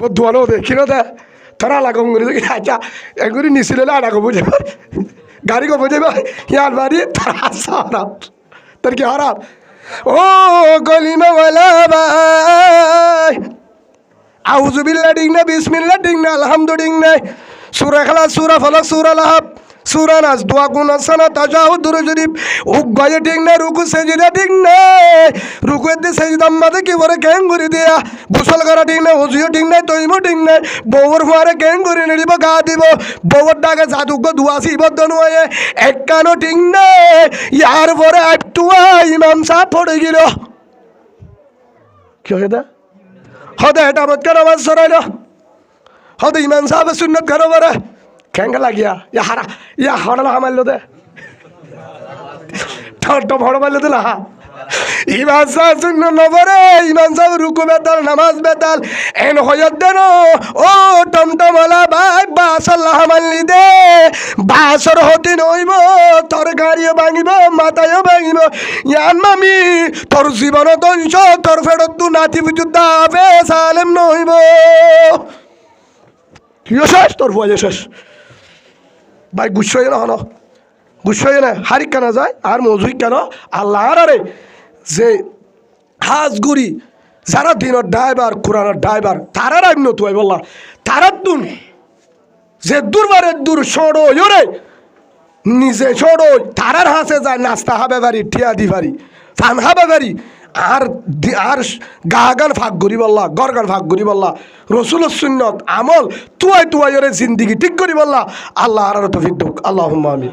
বদুয়ানো দেখি না দে তোরা লাগম করে দেখি আচ্ছা এগুলি নিছিলে আড়া কবো যাবে গাড়ি কবো যাবে ইয়ার বাড়ি তার হাসা হারাম তোর কি হারাম ও গলিমাওয়ালা ভাই আউযুবিল্লাহ ঠিক না বিসমিল্লাহ ঠিক না আলহামদুলিল্লাহ ঠিক না সূরা ইখলাস সূরা ফালাক সূরা লাহাব সূরা নাস দোয়া গুনা সানা তাজাহুদ দুরূদ শরীফ উগয়ে ঠিক না রুকু সেজদা ঠিক না রুকুতে সেজদা মাঝে কি করে কেন করে দিয়া গোসল করা ঠিক না ওযু ঠিক না তৈমু ঠিক না বউর ফুয়ারে কেন করে নিব গা দিব বউর ডাকে জাদুক দুয়াসি বদন হয়ে এক কানো ঠিক না ইয়ার পরে আটটুয়া ইমাম সাহেব পড়ে গেল কি হয়ে দা হদে এটা মত কেন আওয়াজ সরাইল হদে ইমাম সাহেবের সুন্নত কেন বলে কেন লাগিয়া ইয়া হড়লা হামাইল দে ঠট ভড় মারল দে না ইমাম সাহেব সুন্নত নবরে ইমাম সাহেব রুকু বেতাল নামাজ বেতাল এন হয়ত দেন ও টমটমলা ভাই বাসাল্লাহ হামাইলি দে বাসর হতে নইব তরকারিও ভাঙিব মাথায়ও ভাঙিব ইয়ান মামি তোর জীবন ধ্বংস তোর ফেরত তু নাতি বুঝুদ্দা হবে সালেম নইব কি শেষ তোর ভয় শেষ ভাই গুচ্ছ না হন গুচ্ছ না হারিক কেন যায় আর মজুই কেন আল্লাহ আরে যে হাজগুড়ি যারা দিনের ড্রাইভার কোরআনের ড্রাইভার তারার আমি নতুন বললা তারার দুন যে দুর্বারের দূর সড়ো রে নিজে সড়ো তারার হাসে যায় নাস্তা হবে বাড়ি টিয়া দি বাড়ি ফান হবে বাড়ি আর গাগান ফাঁক করি বললা গরগান ফাঁক করি বললা রসুলের সুন্নত আমল তুয়াই ওরে জিন্দিগি ঠিক করি বললা আল্লাহ আর তৌফিক দুক আল্লাহুম্মা আমিন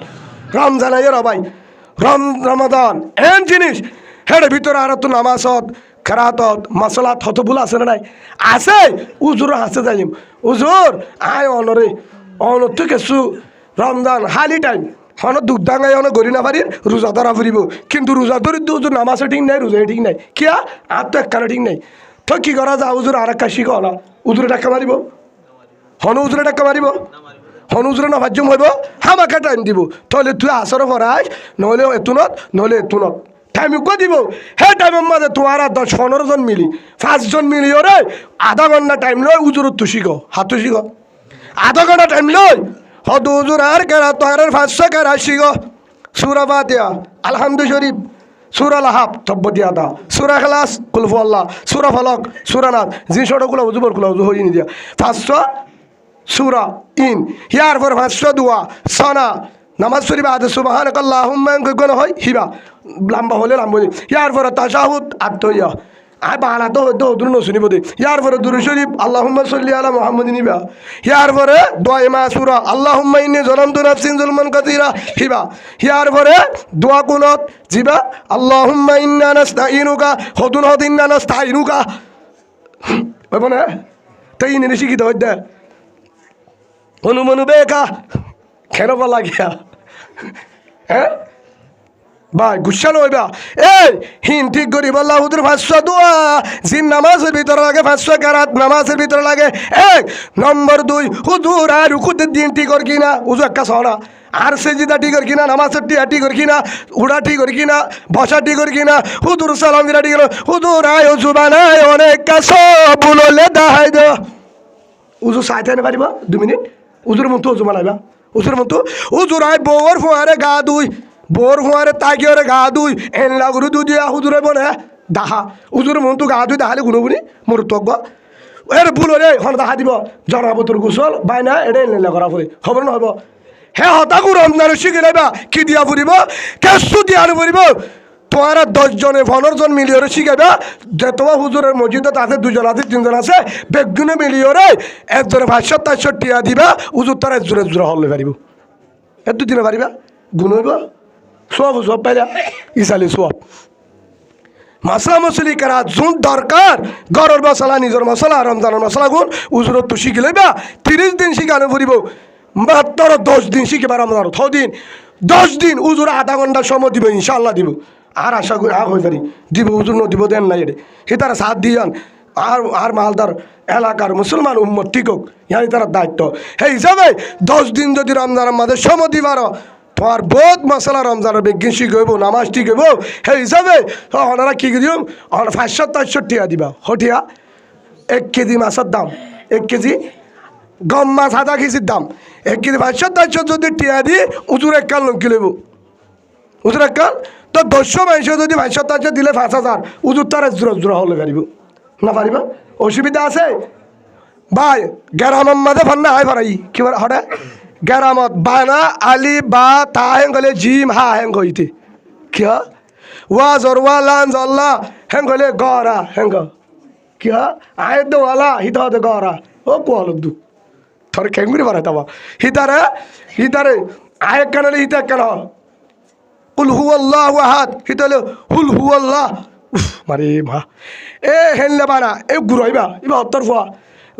রমজান আইয়ের ভাই রমাদান এন জিনিস হেড়ে ভিতরে আর তো নামাজত খেরাতত মশলাত হত ভুল আছে না নাই আছে উজুর হাসে যাইম উজুর আয় অনরে অনর থেকে রমজান হালি টাইম হন দুধ দাঙ্গাই হন গড়ি না পারি রোজা ধরা ফুরিব কিন্তু রোজা ধরি উজুর নামাজও ঠিক নাই রোজাই ঠিক নাই কিয়া আর তো একখানে ঠিক নাই তো কি করা যা উজুর আর একটা শিখ না উজুরে টাকা মারিব হন উজুরে টাকা মারিব হন উজুরে না ভাজ্যম হইব হামাকা টাইম দিব তাহলে তুই আসর পড়াইস নহলে এতুনত নহলে এতুনত টাইম উক দিব সেই টাইমের মাঝে তোমার 10-15 জন মিলি 5 জন মিলি ওরে আধা ঘন্টা টাইম লয় উজুরত তো শিখ হাতু শিখ আধা ঘন্টা টাইম লয় হদ উজুর আর কেরা তোর 500 কেরা শিখ সূরা ফাতিহা আলহামদু শরীফ সূরা লাহাব তব্বতিয়া দা সূরা ইখলাস কুল হুয়াল্লাহ সূরা ফালাক সূরা নাস জি ছোটগুলো উজুবর গুলো উজু হই নি দিয়া 500 সূরা ইন ইয়ার পর 500 দোয়া সানা নামাজ শরীফ আদে সুবহানাকাল্লাহুম্মা কোন হয় হিবা লম্বা হলে লম্বা ইয়ার পর তাশাহুদ আত্তইয়া আয় বালা তো দুরু নসুনি বদে ইয়ার পরে দুরু শরীফ আল্লাহুম্মা সাল্লি আলা মুহাম্মাদিন নিবা ইয়ার পরে দোয়া মাসুরা আল্লাহুম্মা ইন্নী যালামতু নাফসি যুলমান কাসীরা হিবা ইয়ার পরে দোয়া কুনত জিবা আল্লাহুম্মা ইন্না নাস্তাইনুকা ইন্না নাস্তাইনুকা বলে তাই ইনি শিখি দাও দে অনুমনু বেকা কেন বলা গিয়া হ্যাঁ ভাই গুসা লইবা এই হিন ঠিক করি বললা হুজুর 500 দোয়া জিন নামাজের ভিতরে লাগে 500 কারাত নামাজের ভিতরে লাগে 1 নম্বর 2 হুজুর আর রুকুতে দিন ঠিক কর কিনা হুজুর একটা সনা আর সেজদা ঠিক কর কিনা নামাজের ঠিক কর কিনা উড়া ঠিক কর কিনা বসা ঠিক কর কিনা হুজুর সালাম দিরা ঠিক হুজুর আয় জুবানায় অনেক কাজ বললে দাহাই দাও হুজুর সাইতে না পারিবা 2 মিনিট হুজুর মতো হুজুর বানাইবা হুজুর মতো হুজুর আয় বউর ফুয়ারে গা দুই বোর হুয়ারে তাকিয়ে গা দুই এন লাগুরু দু দিয়া হুজুরে বলে দাহা হুজুর মন তো গা দুই দাহালে গুনো গুনি মোর তক এর ভুল রে হন দাহা দিব জরাব তোর গোসল বাই না এটা এনে করা ফুরি খবর নহব হে হতাকু রমজান শিখে নেবা কি দিয়া ফুরিব কেসু দিয়া ফুরিব তোমার 10 জনে 15 জন মিলিয়রে শিখাইবা যে তোমার হুজুরের মসজিদে আছে 2 জন আছে 3 জন আছে বেগুনে মিলিয়রে একজনে 500-400 টিয়া দিবা হুজুর তার জোরে জোরে হলে পারিব এত দিনে পারিবা গুণ হইব সব পাইলা ইসালি সব মশলা মশলি করা যোন দরকার ঘরের মশলা নিজের মশলা রমজানের মশলা গুণ উজুরত তো শিখি লইবা 30 দিন শিখানো ফুরিব মাত্র 10 দিন শিখিবা রমজান 10 দিন উজুর আধা ঘন্টা সময় দিব ইনশাল্লাহ দিব আর আশা করি হয়ে পারি দিব উজুর দিব দেন নাই এটা সে তারা সাথ দিয়ান আর মালদার এলাকার মুসলমান উম্মত টিকক ইয়ানি তার দায়িত্ব সেই হিসাবে 10 দিন যদি রমজানের মাঝে সময় দিবার তোমার বহুত মশলা রমজানের বিজ্ঞান শিখব নামাজ ঠিক হইব সেই হিসাবে ওনারা কি দিম 500-400 টিয়া দিবা হটিয়া 1 কেজি মাছের দাম 1 কেজি গম মাছ আধা কেজির দাম 1 কেজি 500 যদি টিয়া দি উজুর এক কাল লঙ্কি লইব উজুর এক কাল তো 200 মানুষ যদি 500 দিলে 5000 উজুর তার জোরা হলে পারিব না পারিব অসুবিধা আছে ভাই গ্রামের মাঝে ফান্না হাই ফারাই কি হঠাৎ গ্রামত বানা আলি বা তা হেং গলে জিম হা হেং হইতে কি ওয়া জরওয়া লান জল্লা হেং গলে গরা হেং কি আয় দোয়ালা হিতা হতে গরা ও কোয়াল দু থর কেঙ্গুরি পারে তাবা হিতারে আয় কানালে হিতা কেন কুল হুয়াল্লাহু আহাদ হিতালে হুল হুয়াল্লাহ মারে মা এ হেনলে বানা এ গুরাইবা ইবা উত্তর ফুয়া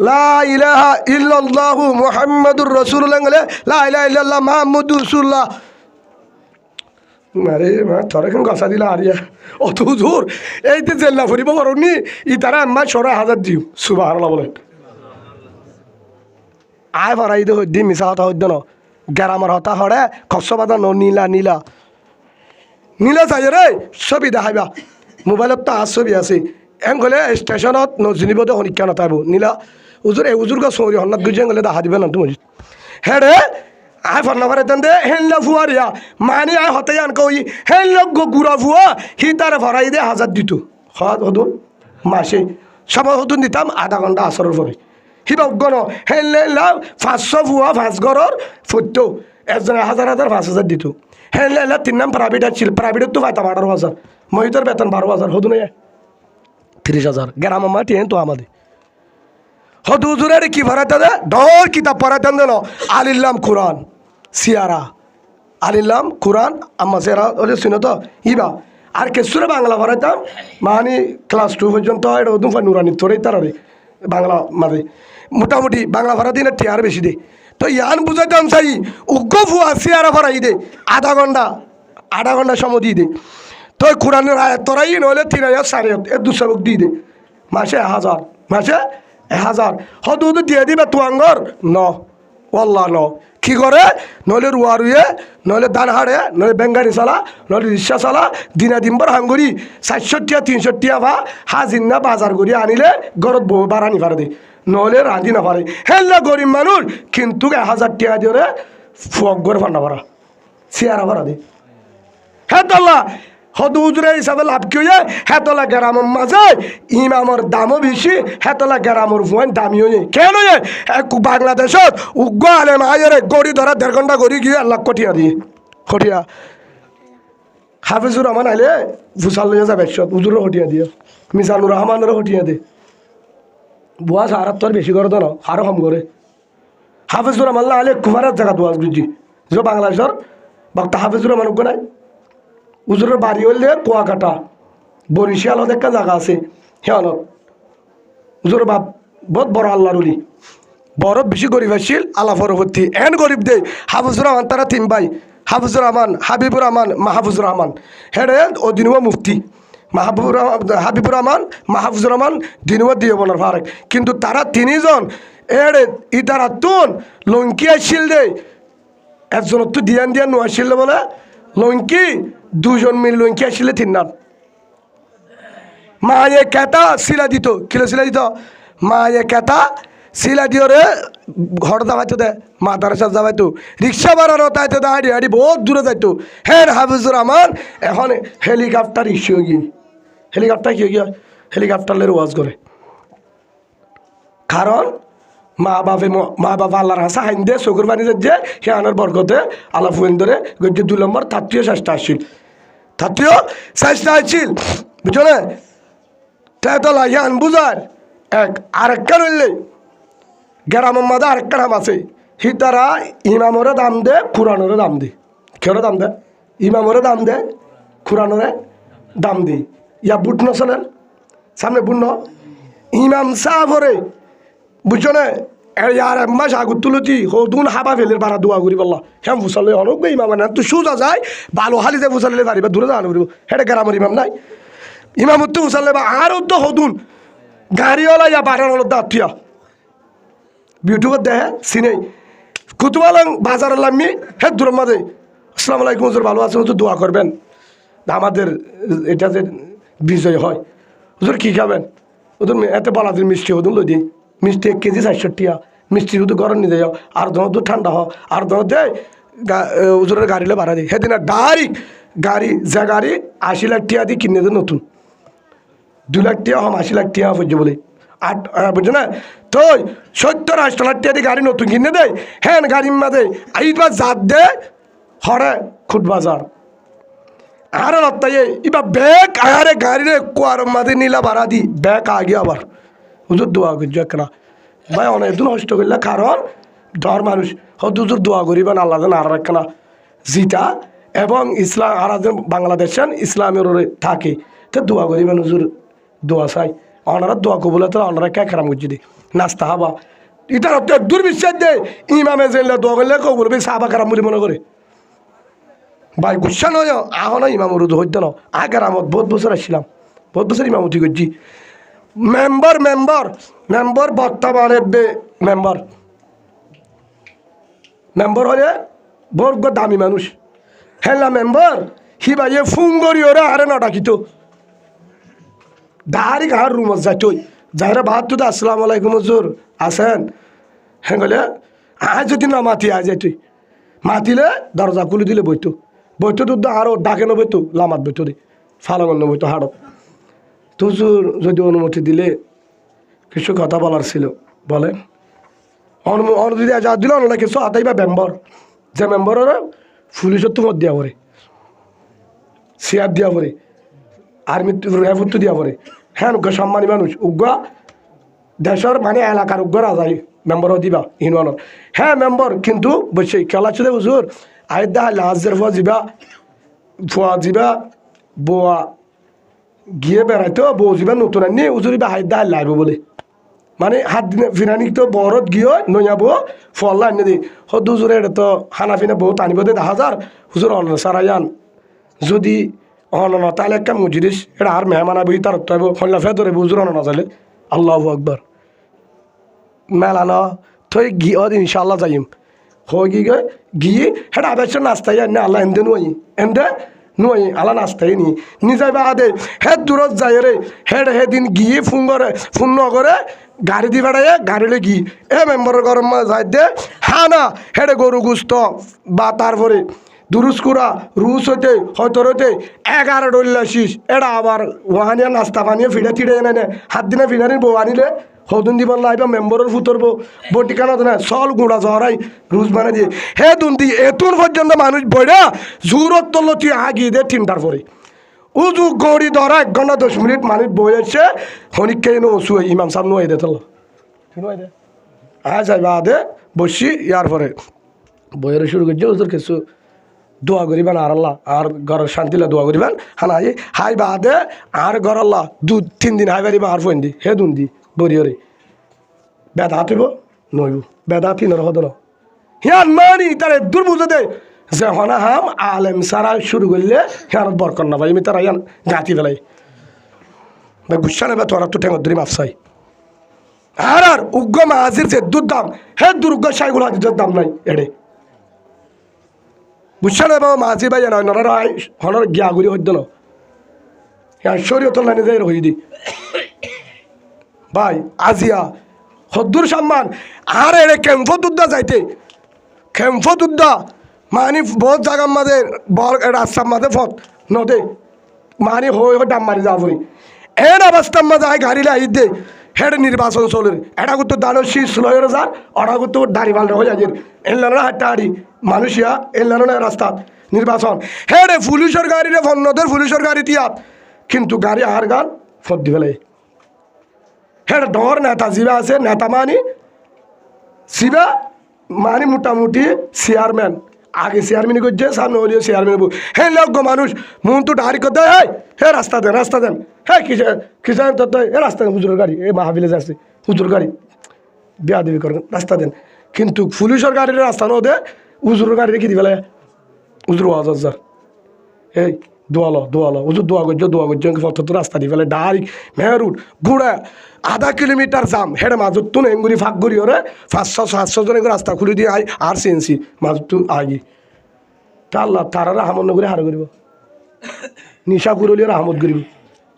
লা ইলাহা ইল্লাল্লাহু মুহাম্মাদুর রাসূলুল্লাহ গলে লা ইলাহা ইল্লাল্লাহ মুহাম্মাদুর রাসূলুল্লাহ মারে মা থরে কেন গসা দিলা আরিয়া অত হুজুর এইতে জেল্লা ফরিব পারনি ই তারা আম্মা 16000 দিও সুবহানাল্লাহ বলেন আয় ভরাই দে হদ্দি মিছা কথা হদ্দ ন গ্রামের হতা হরে খসবাদা ন নীলা নীলা নীলা চাই রে ছবি দেখাইবা মোবাইলত তো আর ছবি আছে এং গলে স্টেশনত নজনিবদে শনিকা নথাইব নীলা উজুর এই উজুর গা চৌরি হন্নাত গুজি গলে দেখা দিবে না তুমি হে রে আয় ফর্না ফারে দেন দে হেনলা ফুয়ারিয়া মানে আয় হতে আন কই হেনলা গুড়া ফুয়া হি তার ভরাই দে 1000 দিত হদুন মাসে সব হদুন দিতাম আধা ঘন্টা আসরের পরে হিবা গণ হেনলা 500 ফুয়া 5 ঘরের ফুটতো একজনে 1000 5000 দিত হেনলা 3 নাম প্রাইভেট ছিল প্রাইভেটত তো পাইতাম 18000 মহিতর বেতন 12000 হদুন 30000 গ্রাম মাটি তো আমাদের হদু হুজুরের কি ভরাইতে দে ডর কিতাব পড়াইতেন দেন আলিল্লাম কোরআন সিয়ারা আলিল্লাম কোরআন আম্মা সিয়ারা ওলে শুনো তো ইবা আর কেসুরে বাংলা ভরাইতাম মানে ক্লাস 2 পর্যন্ত এটা ওদুম নুরানি তোরেই তারে বাংলা মাঝে মোটামুটি বাংলা ভরা দিনে টিয়ার বেশি দে তো ইয়ান বুঝাইতাম চাই উগ্র ফুয়া সিয়ারা ভরাই দে আধা ঘন্টা সময় দিয়ে দে তো কোরআনের আয়াত তোরাই নইলে 3000 4,000 এ 200 বুক দিয়ে দে মাসে 1000 মাসে 1000 হদু দিয়ে দিবে তুয়াঙ্গর ন ওয়াল্লাহ ন কি করে নইলে রুয়া রুয়ে নইলে ধান হাড়ে নইলে বেঙ্গারি চালা নইলে রিক্সা চালা দিনা দিনবার হাঙ্গুরি 400 300 ভা হাজির না বাজার করি আনিলে ঘরত বউ বাড়ানি পারে দে নইলে রাঁধি না পারে হেল্লা গরিব মানুষ কিন্তু 1000 টাকা দিয়ে ফক করে ফান্না ভরা চেয়ারা ভরা দে হ্যাঁ তোল্লা হদু হুজুরের হিসাবে লাভ কি হয়ে হেতলা গ্রামের মাঝে ইমামর দামও বেশি হেতলা গ্রামের ফুয়ান দামি হয়ে কেন বাংলাদেশত উগ্র আলেম আয়রে গড়ি ধরা 1.5 ঘন্টা গড়ি গিয়ে আল্লাহ কঠিয়া দিয়ে কঠিয়া হাফিজুর রহমান আইলে ফুসাল লইয়া যাবে হুজুরও হটিয়া দিয়ে মিজানুর রহমানেরও হটিয়া দে বুয়া সারাত তোর বেশি করে তো না আরও কম করে হাফিজুর রহমান আইলে কুমারের জায়গা দোয়াজ বুঝছি যে বাংলাদেশের বক্তা হাফিজুর রহমান নাই উজুরের বাড়ি হইলে কুয়াকাটা বরিশালত একটা জায়গা আছে হেয়ালত উজুর বাপ বহুত বড় আল্লাহর উলি বড় বেশি গরিব আসছিল আল্লাহ পরবর্তী এন গরিব দে হাফিজুর রহমান তারা 3 ভাই হাফিজুর রহমান হাবিবুর রহমান মাহফুজুর রহমান হেডে ও দিনুয়া মুফতি হাবিবুর রহমান মাহফুজুর রহমান দিনুয়া দিয়ে বলার ফারেক কিন্তু তারা 3 জন এড়ে ইতারা তুন লঙ্কি আসছিল দে একজন তো দিয়ান নো আসছিল বলে লঙ্কি 2 জন মিল লঙ্কি আসলে 3 নাম মায়ে কেতা শিলা দিত কিলো শিলা দিত মায়ে কেতা শিলা দিও রে ঘর যাবাইতো দে মাদ্রাসা যাবাইতো রিক্সা বাড়ানো তাইতো দাঁড়িয়ে হাঁড়ি বহুত দূরে যাইতো হ্যাঁ হাফিজুর রহমান এখন হেলিকপ্টার ইস্যু হয়ে গিয়ে হেলিকপ্টার কি গিয়ে হেলিকপ্টারের ওয়াজ করে কারণ মা বাবা আল্লাহর হাসা হাইন দে চকুর পানি যে সে আনার বরকতে আল্লাহ ফুয়েন ধরে গজ্জে 2 নম্বর তাত্ত্বীয় চেষ্টা আসছিল বুঝছো না তাই তো লাইয়ান বুঝার আরেকটা রইলে গ্রামের মাঝে আরেকটা নাম আছে সি তারা ইমামরে দাম দে কোরআনরে দাম দে কেউরে দাম দে ইমামরে দাম দে কোরআনরে দাম দে ইয়া বুট নচলেন সামনে বুট ন ইমাম সাহরে বুঝছো না ইয়ার মাস আগুর তুলতি হদুন হাবা ফেলের বাড়া দোয়া করি বললা হ্যাঁ ফুসালে অনেক ইমাম না তুই সোজা যায় ভালো হালি যে ফুসালে পারিবা দূরে যাওয়া পারিব হেঁটে গ্রামের ইমাম নাই ইমাম তো ফুসালে বা আরও তো হদুন গাড়িওয়ালা ইয়া বাড়ার হলো দাঁতিয়া ইউটিউবের দেখে চিনে কুতুবালাং বাজার লামি হে দূরের মাঝে আসসালামু আলাইকুম হুজুর ভালো আছেন হুজুর দোয়া করবেন আমাদের এটা যে বিজয় হয় হুজুর কী খাবেন হুজুর এতে বলাদের মিষ্টি হদুন লই দিই মিষ্টি 1 কেজি 400 টিয়া মিষ্টি শুধু গরম নিয়ে যাও আর ধর তো ঠান্ডা হ আর ধর দে উজুরের গাড়িলে ভাড়া দিই সেদিন ডাইরেক্ট গাড়ি যে গাড়ি 80 লাখ টিয়া দিয়ে কিনে দেয় নতুন 2 লাখ টিয়া হম 80 লাখ টিয়া পড়ছে বলে বুঝছো না তো 70-80 লাখ টিয়া দিয়ে গাড়ি নতুন কিনে দেয় হ্যাঁ গাড়ির মাঝে এইবার জাত দে হরে খুট বাজার আর লত্তাই এবার ব্যাগ আরে গাড়িরে কুয়ার মাঝে নীলা ভাড়া দি ব্যাগ আগে আবার হুজুর দোয়া করছো একটা ভাই অনেক দূর নষ্ট করলে কারণ ধর মানুষ হুজুর দোয়া করিবেন আল্লাহ যেন আর একটা জিতা এবং ইসলাম আর বাংলাদেশের ইসলামের ওরে থাকে তো দোয়া করিবেন হুজুর দোয়া চাই ওনারা দোয়া কবলে তো ওনারা কে খারাপ করছি দি নাস্তা হবা এটার অত দুর্বিশ্বাস দেয় ইমামে জেলে দোয়া করলে কেউ বলবে সাহাবা খারাপ বলে মনে করে ভাই গুসা নয় আহ না ইমাম রুদ হইতে না আগের আমত বহুত বছর আসছিলাম বহুত বছর ইমামতি করছি মেম্বার মেম্বার মেম্বার বর্তমানে মেম্বার মেম্বার হলে বর্গ দামি মানুষ হ্যাঁ মেম্বার হি ভাই ফোন করি ওরা আরে না ডাকিত ডাইরেক্ট আর রুমত যাইতই যাইরা ভাত তো আসসালামু আলাইকুম হুজুর আসেন হ্যাঁ গলে আজ যদি না মাতি আজ তুই মাতিলে দরজা খুলে দিলে বইতো বইতো তো আরও ডাকে ন বইতো লামাত বইতো দি ফালাঙ্গন বইতো হাড়ত হুজুর যদি অনুমতি দিলে কিছু কথা বলার ছিল বলেন অনুমতি যা দিল না কিছু আতাই বা মেম্বার যে মেম্বারের পুলিশের তো মত দিয়া পড়ে চেয়ার দিয়া পড়ে আর্মি রেফত দিয়া পড়ে হ্যাঁ উগ্র সম্মানী মানুষ উগ্র দেশের মানে এলাকার উগ্র রাজাই মেম্বারও দিবা ইউনিয়নের হ্যাঁ মেম্বার কিন্তু বসে খেলা ছিল হুজুর আয়দা লাজের ফুয়া যাবা বোয়া গিয়ে বেড়াইতো বউ যাবা নতুন আনি হুজুরিবা হায়দা লাইব বলে মানে হাত দিনে ফিরানি তো বরত গিয়ে নইয়াব ফল্লা আনি দিই হদ হুজুরে এটা তো হানা ফিনা বহুত আনিব দে 10,000 হুজুর অন সারাইয়ান যদি অন না তাহলে একটা মজুরিস এটা আর মেহমান আবি তার তো হল্লা ফে ধরে হুজুর অন না তাহলে আল্লাহু আকবার মেলানো থই গিয়ে ইনশাল্লাহ যাইম হয়ে গিয়ে হেটা আবেশ নাস্তাই আনি আল্লাহ এমদে নুই এমদে নুই আল্লাহ নাস্তাই নি নিজে বা আদে হে দূরত যায় রে হেড হেদিন গিয়ে ফোন নগরে গাড়ি দি বেড়ায় গাড়িলে গিয়ে এ মেম্বারের গরম যাই দে হ্যাঁ না হেডে গরু গুস্ত বা তারপরে দুরুস্কুরা রুস হইতে হয়তো হইতে 11 ডল্লা শীষ এটা আবার ওহানিয়া নাস্তা পানিয়ে ফিরে তিড়ে এনে হাত দিনে ফিনারির বউ আনিলে হদুন দিব লাইবা মেম্বরের ফুতরব বটিকানো না চল গুঁড়া জহরাই রুজ মানে দিয়ে হে দুন্দি এতুন পর্যন্ত মানুষ বইরা জোরত তলতি আগিয়ে দে 3টার পরে উজু গড়ি ধরা 1 ঘন্টা 10 মিনিট মানুষ বই আছে হনিককে নসু ইমাম সাহেব নয় দে তল নয় দে যাইবা দে বসি ইয়ার পরে বইয়ের শুরু করছে ওদের কিছু দোয়া করিবেন আর আল্লাহ আর ঘরের শান্তিলে দোয়া করিবেন হানা হাই বাদে আর ঘর আল্লাহ 2-3 দিন হাই বাড়িবা আর ফোন দি হে দুন দি বরিয়রে বেদা হাতিব নইব বেদা হাতি নর হদ হিয়ান মানি তারে দূর বুঝে দে যে হনা হাম আলেম সারা শুরু করলে হিয়ান বরকর না ভাই আমি তারা ইয়ান গাঁতি ফেলাই ভাই গুসা নেবে তোরা তো ঠেঙ্গর ধরি মাফসাই আর উগ্র মাহাজির যে দুধ দাম হে দুর্গ সাইগুলো হাজির দাম নাই এড়ে বুঝছে না বাবা মাঝি ভাই নয় নর হনর গিয়াগুড়ি হইত না হ্যাঁ শরীয়ত লাইনে যাই রহি দি ভাই আজিয়া হদ্দুর সম্মান আর এড়ে ক্যাম্প দুধা যাইতে ক্যাম্প দুধা মানে বহুত জায়গার মাঝে বল রাস্তার মাঝে ফত নদে মানে হয়ে ডাম মারি যা পড়ি এর অবস্থার মাঝে আয় গাড়িলে আই দে হেড নির্বাচন চলের এটা করতো দাঁড়ো শীষ লয়ের যার ওরা করতো দাড়ি ভাল হয়ে যায় এলানো হাঁটা হাঁড়ি মানুষিয়া এলানো রাস্তা নির্বাচন হেডে পুলিশের গাড়িরে ফন্নদের পুলিশের গাড়ি তিয়াত কিন্তু গাড়ি আর গান ফত দি ফেলে হেড ডর নেতা জিবা আছে নেতা শিবা মানে মোটামুটি চেয়ারম্যান আগে চেয়ারম্যান করছে সামনে হলিও চেয়ারম্যান হে লোক মানুষ মন তো ডারি করতে হে রাস্তা দেন হ্যাঁ কিষান তত এ রাস্তা দেন হুজুরের গাড়ি এ মাহাবিলে যাচ্ছে হুজুর গাড়ি বিয়া দেবী করেন রাস্তা দেন কিন্তু পুলিশের গাড়ির রাস্তা ন দে হুজুরের গাড়ি রেখে দিবে হুজুর হাজার এই দোয়ালো হুজুর দোয়া করছো পথর রাস্তা দিয়ে ফেলে ডাইরেক্ট মেহরুট ঘুরে 1/2 কিলোমিটার জাম হেডে মাজুর তুন এঙ্গুরি ফাঁক করি ওরে 500-700 জন রাস্তা খুলে দিয়ে আই আর সিএনসি মাজুর তুন আগি তা আল্লাহ তারা রাহমত নগরে হার করিব নিশা কুরলিও রাহমত করিব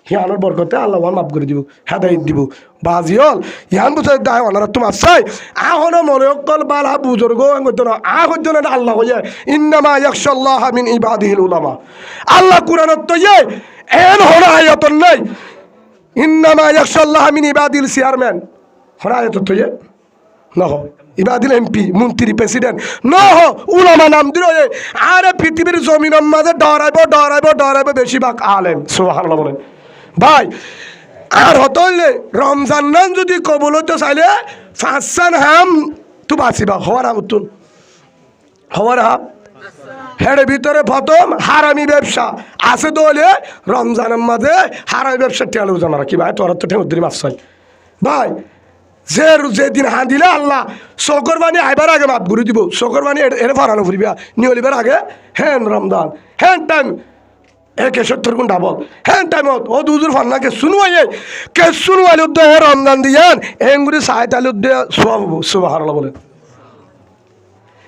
হিয়ানোর বরকতে আল্লাহ মাফ করে দিব হেদায়ত দিব বাজি হল ইহান বুঝে দায় অনারা তোমার চাই আহনো মনে অকল বালা বুজুর্গ আহজন আল্লাহ হইয়া ইন্নামা ইয়াখশাল্লাহ মিন ইবাদিহিল উলামা আল্লাহ কুরআনত তো এন হন আয়াতন নাই ইন্নামা ইয়াখশাল্লাহ মিন ইবাদিল চেয়ারম্যান হন আয়াত তো নহ ইবাদিল এমপি মন্ত্রী প্রেসিডেন্ট নহ উলামা নাম দিল আরে পৃথিবীর জমিনের মাঝে ডরাইব বেশিরভাগ আলেম সুবহানাল্লাহ বলেন ভাই আর হতলে রমজান নাম যদি কবুল হতে চাইলে ফাঁসান হাম তু বাঁচিবা হওয়ার হামতুন হওয়ার হাম হেড়ে ভিতরে প্রথম হারামি ব্যবসা আছে তো হলে রমজানের মাঝে হারামি ব্যবসা টেলো জানারা কি ভাই তোরা তো ঠেমুদ্রি মাছ চাই ভাই যেদিন হাঁ দিলে আল্লাহ শকর বাণী আইবার আগে মাপ ঘুরে দিব শকর বাণী এর ফারানো ফুরিবা নিয়লিবার আগে হ্যান রমজান হ্যান টাইম একে 70 গুণ ডাবল হ্যান টাইমত ও দুজুর ফান্না কে শুনুয়াইলে উদ্দে রমজান দিয়ান এঙ্গুরি সাহেত আলু উদ্দে সব সুবহানাল্লাহ বলেন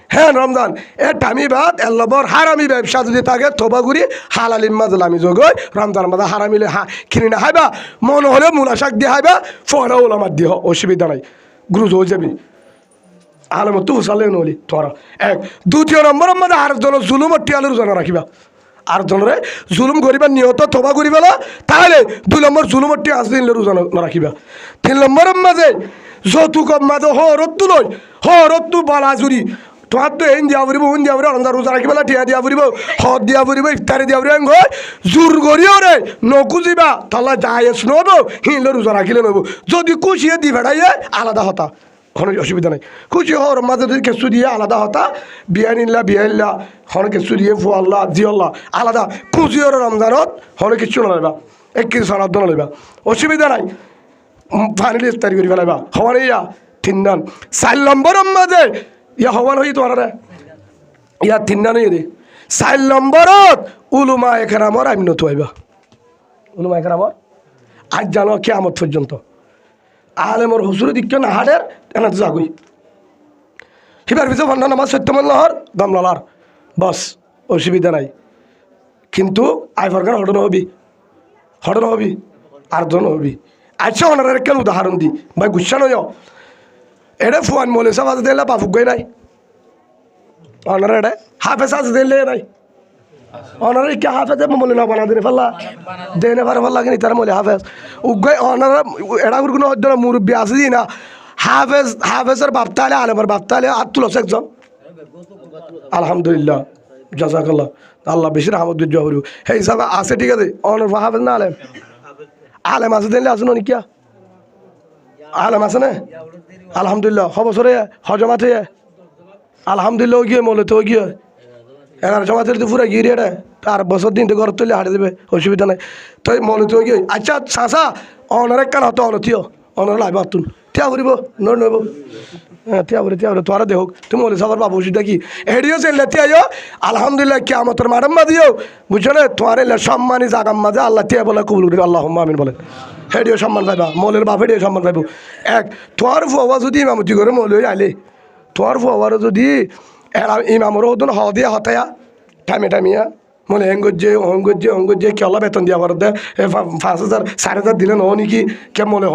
হ্যাঁ রমজান এ টামি বাদ এল্লবর হারামি ব্যবসা যদি থাকে তোবা গুড়ি হালালিম মাজলামি যোগই রমজান মাঝে হারামিলে কিনি না হাইবা মনে হলে মূলা শাক দিয়ে হাইবা ফোরা ওলামার দিয়ে অসুবিধা নাই গ্রুজ হয়ে যাবি আলম তু হুসালে নলি তোরা এক দ্বিতীয় নম্বরের মধ্যে আর জন জুলুম টিয়ালুর জন রাখিবা আর জনরে জুলুম করিবা নিয়ত তোবা করিবা তাহলে 2 নম্বর জুলুম টিয়া আসদিনলে রোজন রাখিবা 3 নম্বরের মাঝে যৌতুকর মাঝে হরত্তু লই হরত্তু বালাজুরি তোমার তো এন দিয়া ফুরিব উন দিয়া ফুরিব রমজান রোজা রাখিব টিয়া দিয়া ফুরিব হদ দিয়া ফুরিব ইফতারি দিয়া ফুরিব জোর করিও রে নকুজিবা তাহলে যায় নব হিনলে রোজা রাখিলে নব যদি কুচিয়ে দি ভেড়াইয়ে আলাদা হতা কোনো অসুবিধা নাই খুশি হওয়ার মাঝে যদি কেঁচু দিয়ে আলাদা হতা বিয়াইল্লা হন কেঁচু দিয়ে ফুয়াল্লাহ জিয়াল্লাহ আলাদা খুশিওর রমজানত হন কিছু নলাইবা 1 কেজি সনাদ নলাইবা অসুবিধা নাই ফাইনালি ইফতারি করি ফেলাইবা হওয়ার ইয়া 3 নান 4 নম্বরের মাঝে ইয়া হওয়ার হই তোমার ইয়া 3 নান ইয়ে 4 নম্বরত উলুমা একরামর আমি নতু আইবা উলুমা একরামর আজ জানো কিয়ামত পর্যন্ত আলেমর হুজুরে দিকে না হাডের এনা যাগুই হিবার ভিতরে বন্ধ নামাজ সত্যমল্লাহর দমলালার বস অসুবিধা নাই কিন্তু আইফরগান হটন হবি আর জন হবি আচ্ছা ওনার কেন উদাহরণ দি ভাই গুসা নয় এটা ফুয়ান মলে সব আছে দিলে পাফুক গই নাই ওনার এটা হাফেজ আছে দিলে নাই ওনার কি হাফেজ মলে না বানা দিনে ফেললা দেনে পারে ভাল লাগে তার মলে হাফেজ উগাই ওনার এটা কোনো অধ্যয়ন মুরব্বী আছে দি না হাফেজের বাপতালে আলেমের বাপতালে আর তুলস একজন আলহামদুলিল্লাহ জাজাকাল্লাহ আল্লাহ বেশি রহমত জহরু সেই হিসাবে আছে ঠিক আছে অনার হাফেজ না আলেম আছে দিলে আসুন অনেক কিয়া আলেম আছে না আলহামদুলিল্লাহ বছরে হজমাতে আলহামদুলিল্লাহ গিয়ে মলে তো গিয়ে 11 জমাতের তো পুরা গিয়ে রে আর বছর দিন তো ঘর তুলে হারিয়ে দেবে অসুবিধা নাই তো মলে তো গিয়ে আচ্ছা চাষা অনার কান হতো অনথিও অনার লাইব তুন থিয়া করিব নব হ্যাঁ থিয়া করে তোরা দেখ তুমি বলে সবার বাবু ওষুধ কি হেডিও চেলে থিয়াইও আলহামদুলিল্লাহ কিয়ামতের মাডাম মাদিও বুঝছো না তোমার সম্মানী জাগাম মাঝে আল্লাহ থিয়া বলে কবুল করি আল্লাহ আমিন বলেন হেডিও সম্মান পাইবা মলের বাপ হেডিও সম্মান পাইব এক তোমার ফুয়া যদি ইমামতি করে মলে আইলে তোমার ফুয়ারও যদি ইমামরও হতো হ দিয়া হতায়া টাইমিয়া মনে অঙ্গজ্জে কেলা বেতন দিয়া পারত দে 5,000 4,000 দিলে ন নাকি কে মনে